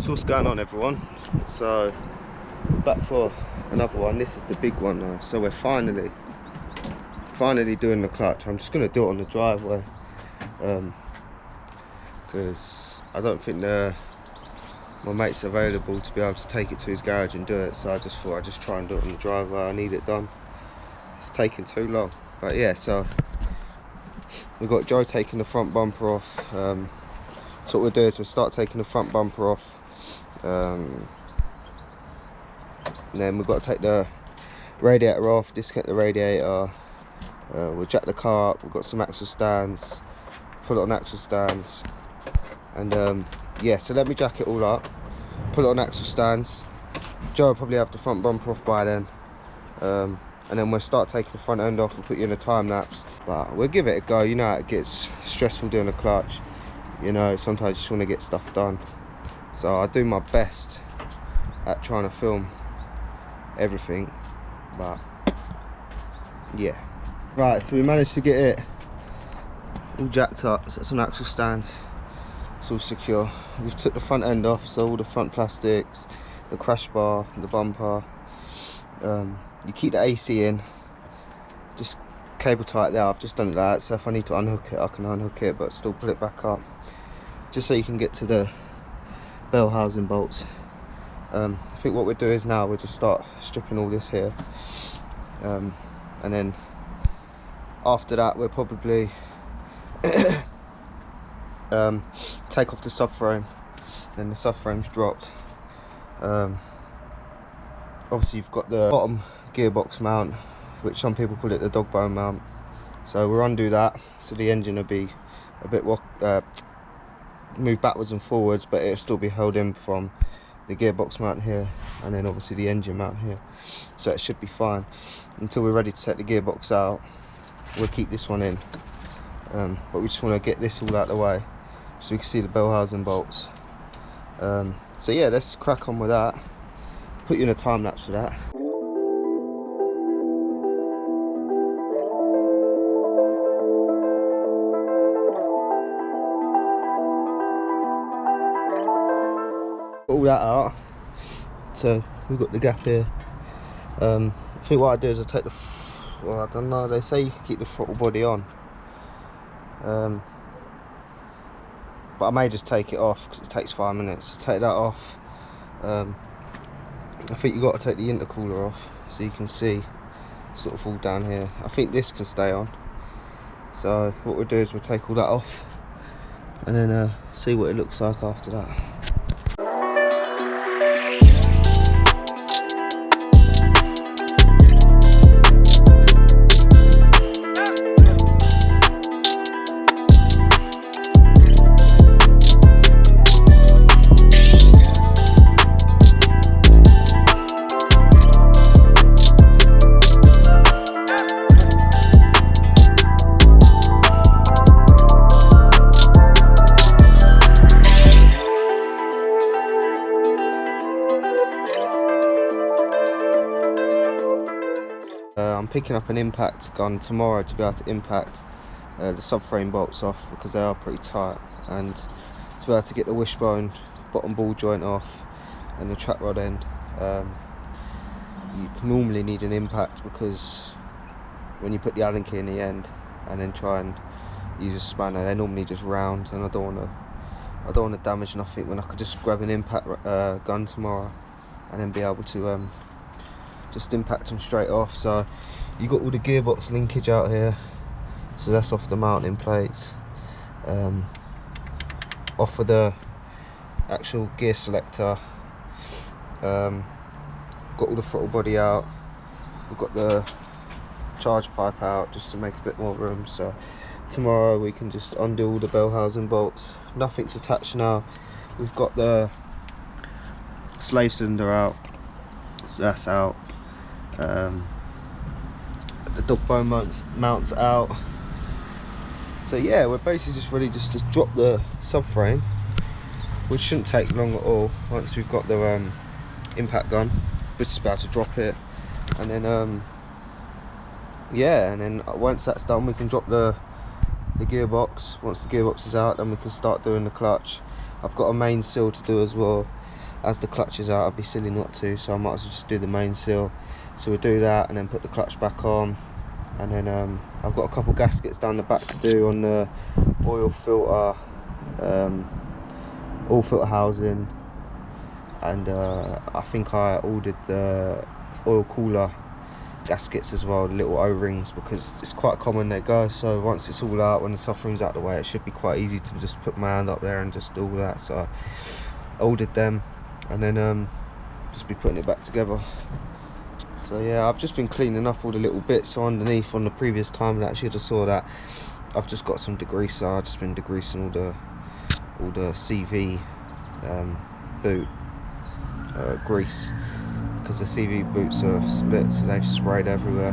So what's going on, everyone? So back for another one. This is the big one now. So we're finally doing the clutch. I'm just going to do it on the driveway because I don't think my mate's available to be able to take it to his garage and do it. So I just thought I'd just try and do it on the driveway. I need it done. It's taking too long. But yeah, so we've got Joe taking the front bumper off. So what we'll do is we'll start taking the front bumper off. And then we've got to take the radiator off, disconnect the radiator. We'll jack the car up. We've got some axle stands, put it on axle stands, and yeah, so let me jack it all up, put it on axle stands. Joe will probably have the front bumper off by then, and then we'll start taking the front end off. We'll put you in a time lapse, but we'll give it a go. You know how it gets stressful doing a clutch, you know, sometimes you just want to get stuff done. So I do my best at trying to film everything, but yeah. Right, so we managed to get it all jacked up. So that's an axle stand, it's all secure. We've took the front end off, so all the front plastics, the crash bar, the bumper. You keep the AC in, just cable tie it there. I've just done it like that, so if I need to unhook it I can unhook it, but still put it back up, just so you can get to the bell housing bolts. I think what we'll do is now we'll just start stripping all this here, and then after that we'll probably take off the subframe. Then the subframe's dropped. Obviously you've got the bottom gearbox mount, which some people call it the dog bone mount, so we'll undo that, so the engine will be a bit move backwards and forwards, but it'll still be held in from the gearbox mount here, and then obviously the engine mount here, so it should be fine until we're ready to take the gearbox out. We'll keep this one in, but we just want to get this all out of the way so we can see the bell housing bolts. So yeah, let's crack on with that. Put you in a time lapse for that. All that out, so we've got the gap here. I think what I do is I take the well, I don't know, they say you can keep the throttle body on, but I may just take it off because it takes 5 minutes. So take that off. I think you got to take the intercooler off so you can see sort of all down here. I think this can stay on, so what we'll do is we'll take all that off and then see what it looks like after that. I'm picking up an impact gun tomorrow to be able to impact the subframe bolts off because they are pretty tight, and to be able to get the wishbone bottom ball joint off and the track rod end. You normally need an impact because when you put the Allen key in the end and then try and use a spanner, they're normally just round, and I don't want to damage nothing when I could just grab an impact gun tomorrow and then be able to just impact them straight off. So you got all the gearbox linkage out here, so that's off the mounting plates, off of the actual gear selector. Got all the throttle body out. We've got the charge pipe out just to make a bit more room, so tomorrow we can just undo all the bell housing bolts. Nothing's attached now. We've got the slave cylinder out, so that's out. The dog bone mounts out. So yeah, we're basically just ready just to drop the subframe, which shouldn't take long at all. Once we've got the impact gun, we're just about to drop it, and then yeah, and then once that's done we can drop the gearbox. Once the gearbox is out, then we can start doing the clutch. I've got a main seal to do as well, as the clutch is out, I'd be silly not to, so I might as well just do the main seal. So we'll do that and then put the clutch back on, and then I've got a couple gaskets down the back to do on the oil filter, oil filter housing, and I think I ordered the oil cooler gaskets as well, the little O-rings, because it's quite common they go. So once it's all out, when the soft-room's out of the way, it should be quite easy to just put my hand up there and just do all that. So I ordered them, and then just be putting it back together. So yeah, I've just been cleaning up all the little bits underneath. On the previous time lapse, you just saw that I've just got some degreaser. I've just been degreasing all the CV boot grease, because the CV boots are split, so they've sprayed everywhere,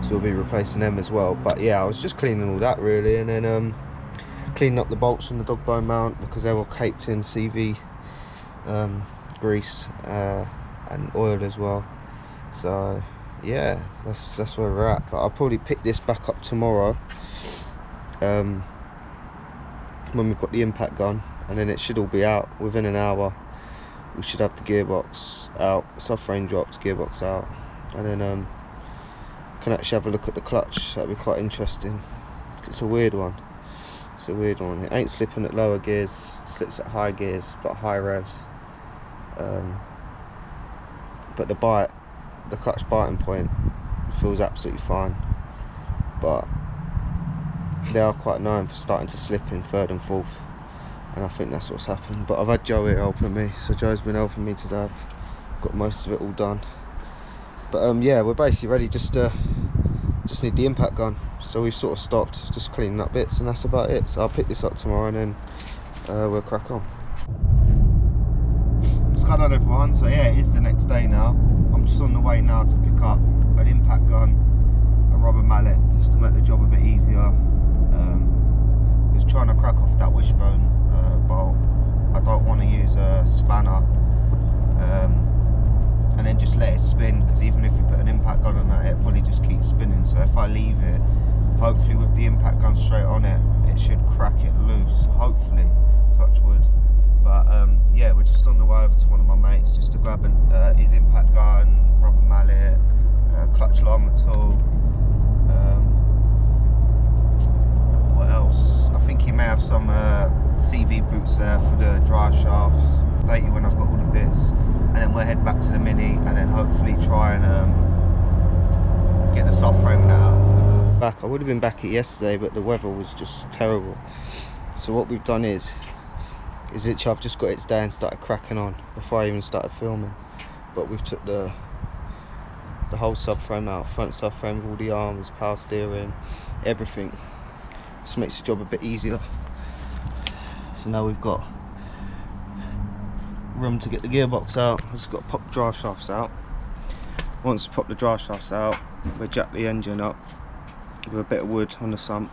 so we'll be replacing them as well. But yeah, I was just cleaning all that really, and then cleaning up the bolts from the dog bone mount, because they were caked in CV grease and oil as well. So yeah, that's where we're at. But I'll probably pick this back up tomorrow when we've got the impact gun, and then it should all be out within an hour. We should have the gearbox out, subframe dropped, gearbox out, and then can actually have a look at the clutch. That'd be quite interesting. It's a weird one. It's a weird one. It ain't slipping at lower gears, slips at high gears, but high revs. But the clutch biting point feels absolutely fine. But they are quite known for starting to slip in third and fourth, and I think that's what's happened. But I've had Joe here helping me, so Joe's been helping me today. Got most of it all done. But yeah, we're basically ready. Just need the impact gun. So we've sort of stopped, just cleaning up bits, and that's about it. So I'll pick this up tomorrow, and then we'll crack on. What's going on, everyone? So yeah, it is the next day now. I'm just on the way now to pick up an impact gun, a rubber mallet, just to make the job a bit easier. Was trying to crack off that wishbone bolt. I don't want to use a spanner and then just let it spin, because even if you put an impact gun on that, it probably just keeps spinning. So if I leave it, hopefully with the impact gun straight on it, it should crack it loose, hopefully, touch wood. But yeah, we're just on the way over to one of my mates just to grab his impact gun, rubber mallet, clutch alignment tool. What else? I think he may have some CV boots there for the drive shafts. Update you when I've got all the bits, and then we'll head back to the Mini, and then hopefully try and get the subframe out. Back. I would have been back it yesterday, but the weather was just terrible. So what we've done is literally I've just got it today and started cracking on before I even started filming. But we've took the whole subframe out, front subframe with all the arms, power steering, everything. Just makes the job a bit easier. So now we've got room to get the gearbox out. I've just got to pop the drive shafts out. Once we pop the drive shafts out, we'll jack the engine up with a bit of wood on the sump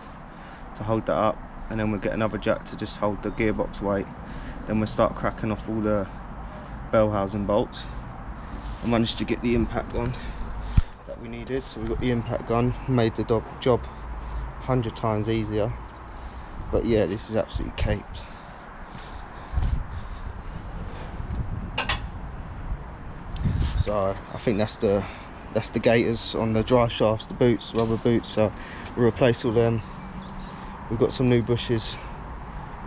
to hold that up, and then we'll get another jack to just hold the gearbox weight. Then we'll start cracking off all the bell housing bolts. I managed to get the impact gun that we needed, so we got the impact gun, made the job 100 times easier. But yeah, this is absolutely caked. So I think that's the gaiters on the drive shafts, the boots, rubber boots. So we'll replace all them. We've got some new bushes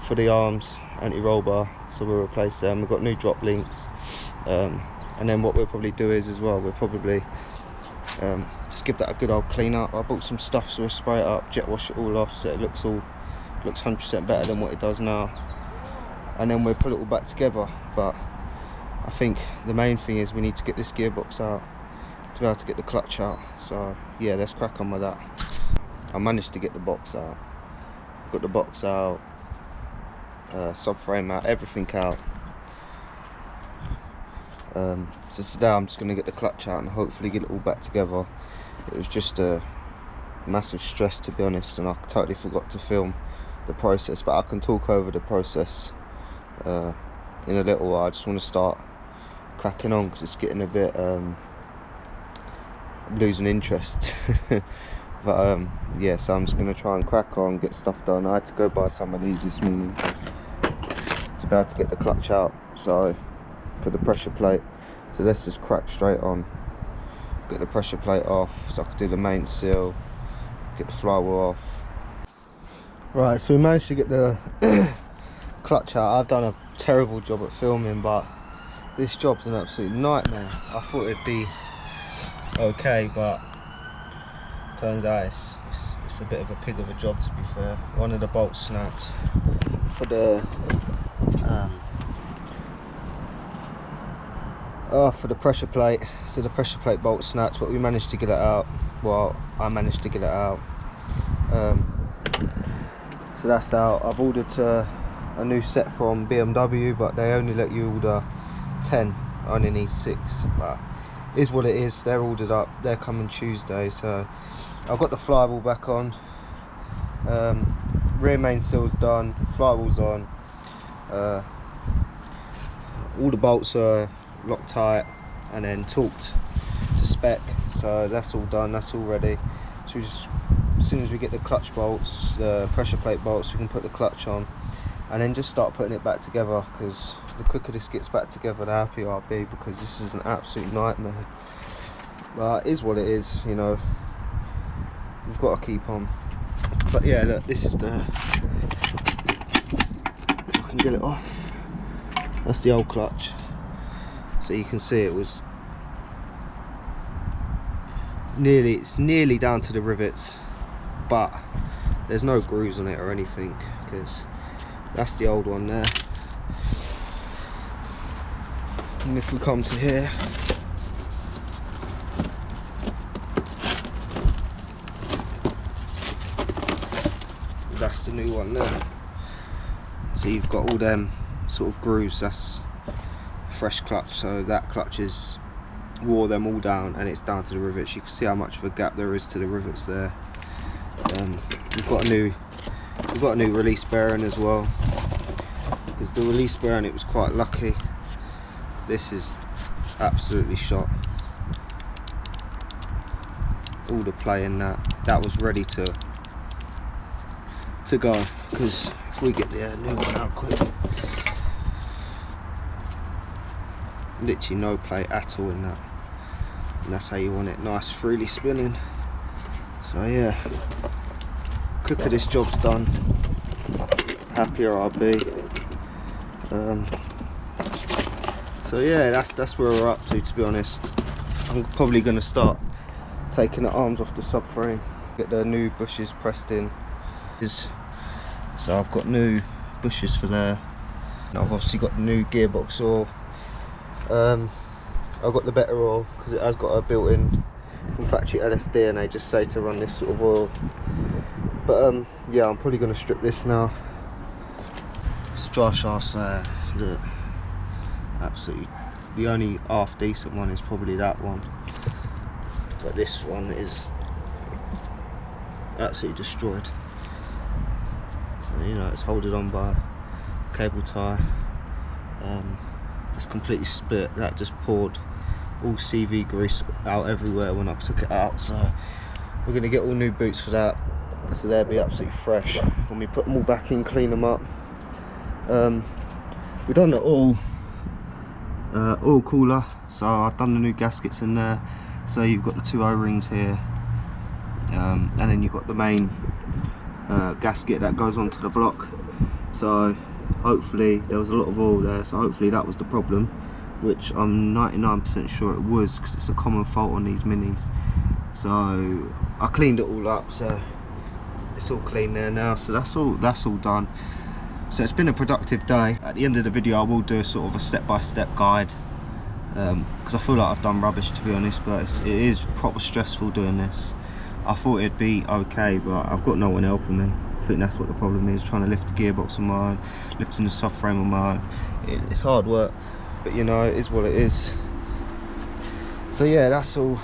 for the arms, anti-roll bar, so we'll replace them. We've got new drop links, and then what we'll probably do is as well, we'll probably just give that a good old clean up. I bought some stuff, so we'll spray it up, jet wash it all off, so it looks 100% better than what it does now, and then we'll put it all back together. But I think the main thing is we need to get this gearbox out to be able to get the clutch out. So yeah, let's crack on with that. I managed to get the box out, got the box out, subframe out, everything out. So today I'm just going to get the clutch out and hopefully get it all back together. It was just a massive stress, to be honest, and I totally forgot to film the process, but I can talk over the process in a little while. I just want to start cracking on because it's getting a bit losing interest. But yeah, so I'm just going to try and crack on, get stuff done. I had to go buy some of these this morning to be able to get the clutch out, so for the pressure plate. So let's just crack straight on, get the pressure plate off so I can do the main seal, get the flywheel off. Right, so we managed to get the clutch out. I've done a terrible job at filming, but this job's an absolute nightmare. I thought it'd be okay, but turns out it's a bit of a pig of a job, to be fair. One of the bolts snapped for the pressure plate, so the pressure plate bolt snapped, but we managed to get it out. Well, I managed to get it out. So that's out. I've ordered a new set from BMW, but they only let you order 10. I only need 6, but it is what it is. They're ordered up, they're coming Tuesday. So I've got the flywheel back on, rear main seal's done, flywheel's on, all the bolts are locked tight and then torqued to spec, so that's all done, that's all ready. So we just, as soon as we get the clutch bolts, the pressure plate bolts, we can put the clutch on and then just start putting it back together, because the quicker this gets back together, the happier I'll be, because this is an absolute nightmare. But it is what it is, you know, we've got to keep on. But yeah, look, this is the, if I can get it off, that's the old clutch. So you can see it was it's nearly down to the rivets, but there's no grooves on it or anything, because that's the old one there. And if we come to here, that's the new one there. So you've got all them sort of grooves. That's fresh clutch, so that clutch is wore them all down and it's down to the rivets. You can see how much of a gap there is to the rivets there. We've got a new release bearing as well, because the release bearing, it was quite lucky. This is absolutely shot. All the play in that was ready to go, because if we get the new one out quick, literally no play at all in that, and that's how you want it, nice freely spinning. So yeah, quicker this job's done, happier I'll be. So yeah, that's where we're up to be honest. I'm probably going to start taking the arms off the subframe, get the new bushes pressed in. So I've got new bushes for there, and I've obviously got the new gearbox oil. I've got the better oil because it has got a built-in from factory LSD, and they just say to run this sort of oil. But yeah, I'm probably going to strip this now. This drive shaft's look, absolutely, the only half decent one is probably that one, but this one is absolutely destroyed. You know, it's holding on by a cable tie. It's completely split. That just poured all CV grease out everywhere when I took it out. So we're going to get all new boots for that, so they'll be absolutely fresh when we put them all back in, clean them up. We've done the oil cooler, so I've done the new gaskets in there. So you've got the 2 O-rings here, and then you've got the main gasket that goes onto the block. So hopefully there was a lot of oil there, so hopefully that was the problem, which I'm 99% sure it was, because it's a common fault on these minis. So I cleaned it all up, so it's all clean there now. So that's all done. So it's been a productive day. At the end of the video I will do a sort of a step-by-step guide, because I feel like I've done rubbish, to be honest, but it is proper stressful doing this. I thought it'd be okay, but I've got no one helping me. I think that's what the problem is, trying to lift the gearbox on my own, lifting the subframe on my own. It's hard work, but you know, it is what it is. So yeah, that's all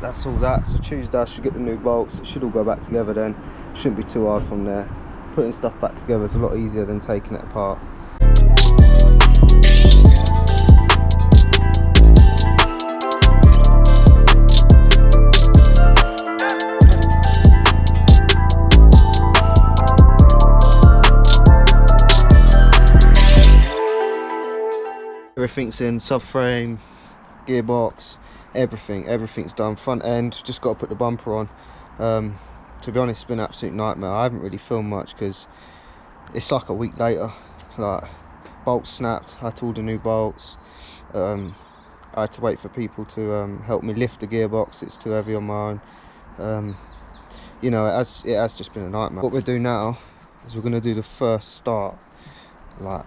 that. So Tuesday I should get the new bolts. It should all go back together then. Shouldn't be too hard from there. Putting stuff back together is a lot easier than taking it apart. Everything's in, subframe, gearbox, everything's done. Front end, just got to put the bumper on. To be honest, it's been an absolute nightmare. I haven't really filmed much because it's like a week later. Like, bolts snapped, I had to order new bolts. I had to wait for people to help me lift the gearbox, it's too heavy on my own. You know, it has just been a nightmare. What we'll do now is we're going to do the first start. Like,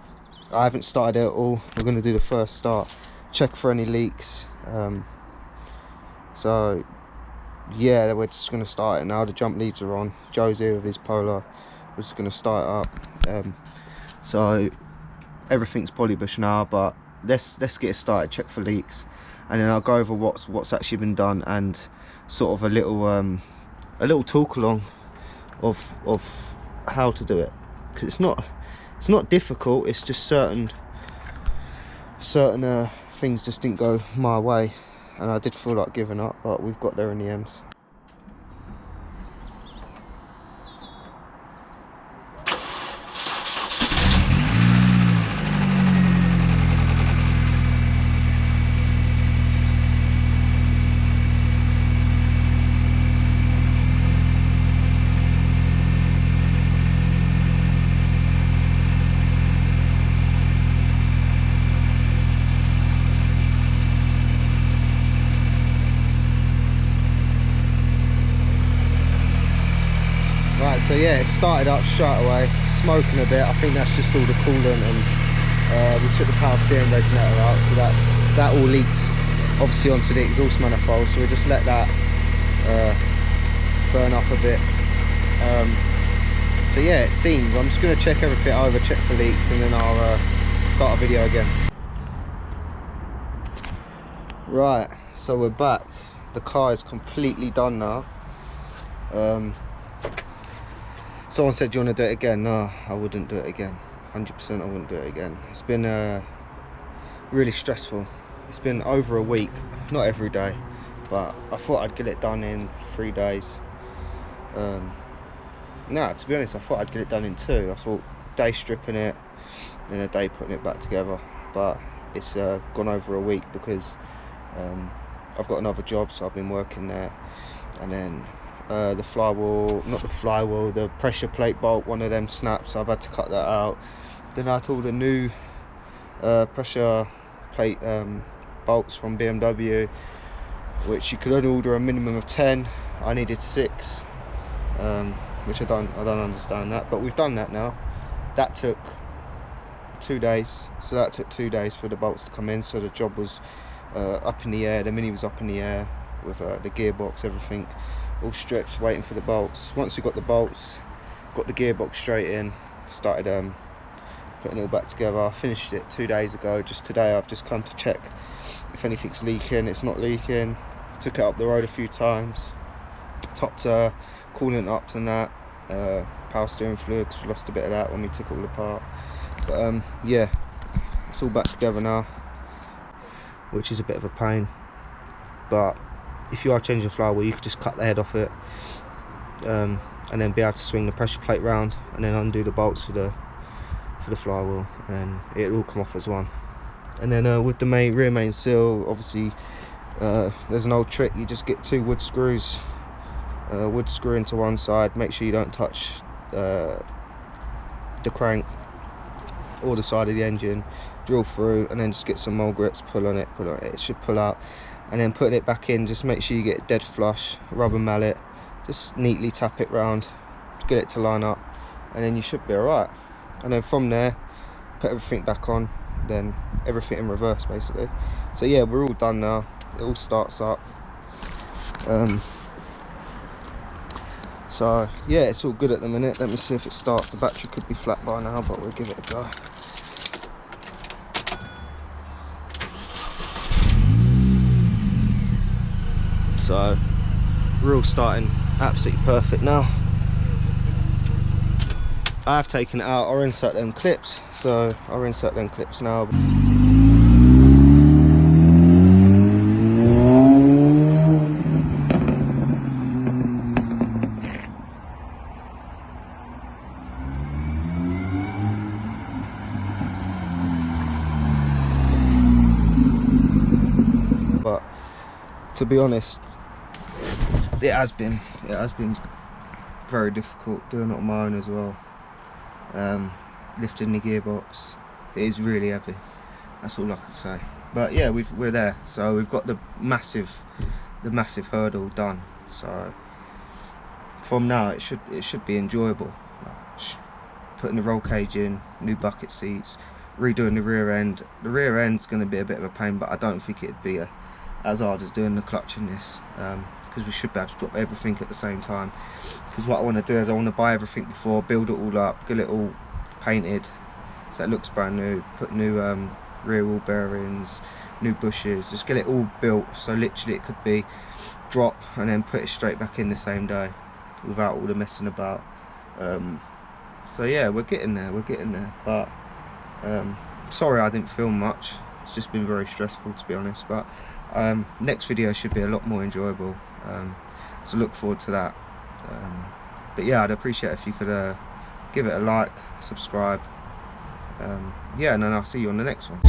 I haven't started it at all. We're going to do the first start, check for any leaks. So yeah, we're just going to start it now. The jump leads are on. Joe's here with his Polar. We're just going to start it up. So everything's polybush now, but let's get it started, check for leaks, and then I'll go over what's actually been done and sort of a little talk along of how to do it, because it's not difficult, it's just certain things just didn't go my way, and I did feel like giving up, but we've got there in the end. Right, so yeah, it started up straight away, smoking a bit. I think that's just all the coolant, and we took the power steering resonator out, so that all leaked obviously onto the exhaust manifold, so we just let that burn up a bit. So yeah, it seems, I'm just going to check everything over, check for leaks, and then I'll start a video again. Right, so we're back. The car is completely done now. Someone said, do you want to do it again? No, I wouldn't do it again. 100% I wouldn't do it again. It's been really stressful. It's been over a week, not every day, but I thought I'd get it done in 3 days. No, to be honest, I thought I'd get it done in 2. I thought day stripping it, then a day putting it back together, but it's gone over a week because I've got another job, so I've been working there, and then the pressure plate bolt, one of them snapped, so I've had to cut that out. Then I ordered a new pressure plate bolts from BMW, which you could only order a minimum of 10. I needed 6, which I don't understand that, but we've done that now. That took 2 days, so that took 2 days for the bolts to come in. So the job was up in the air, the Mini was up in the air with the gearbox, everything all stripped, waiting for the bolts. Once we got the bolts, got the gearbox straight in, started putting it all back together. I finished it 2 days ago. Just today I've just come to check if anything's leaking. It's not leaking. Took it up the road a few times, topped coolant up and that, power steering fluid, 'cause we lost a bit of that when we took it all apart. But yeah, it's all back together now, which is a bit of a pain, but if you are changing flywheel, you could just cut the head off it, and then be able to swing the pressure plate round and then undo the bolts for the flywheel, and it'll all come off as one. And then with the rear main seal, obviously there's an old trick. You just get 2 wood screws, wood screw into one side, make sure you don't touch the crank or the side of the engine, drill through, and then just get some mold grits, pull on it, it should pull out. And then putting it back in, just make sure you get it dead flush, rubber mallet, just neatly tap it round, get it to line up, and then you should be alright. And then from there, put everything back on, then everything in reverse basically. So yeah, we're all done now, it all starts up. So yeah, it's all good at the minute. Let me see if it starts. The battery could be flat by now, but we'll give it a go. So we're all starting absolutely perfect now. I have taken it out. I'll insert them clips, so I'll insert them clips now. to be honest, it has been very difficult doing it on my own as well. Lifting the gearbox, it is really heavy, that's all I can say. But yeah, we're there, so we've got the massive hurdle done, so from now it should be enjoyable. Putting the roll cage in, new bucket seats, redoing the rear end. The rear end's going to be a bit of a pain, but I don't think it'd be as hard as doing the clutch in this, because we should be able to drop everything at the same time. Because what I want to do is I want to buy everything before, build it all up, get it all painted so it looks brand new, put new rear wheel bearings, new bushes, just get it all built so literally it could be drop and then put it straight back in the same day without all the messing about. So yeah, we're getting there, but sorry I didn't film much, it's just been very stressful, to be honest. But next video should be a lot more enjoyable, so look forward to that. But yeah, I'd appreciate if you could give it a like, subscribe, yeah, and then I'll see you on the next one.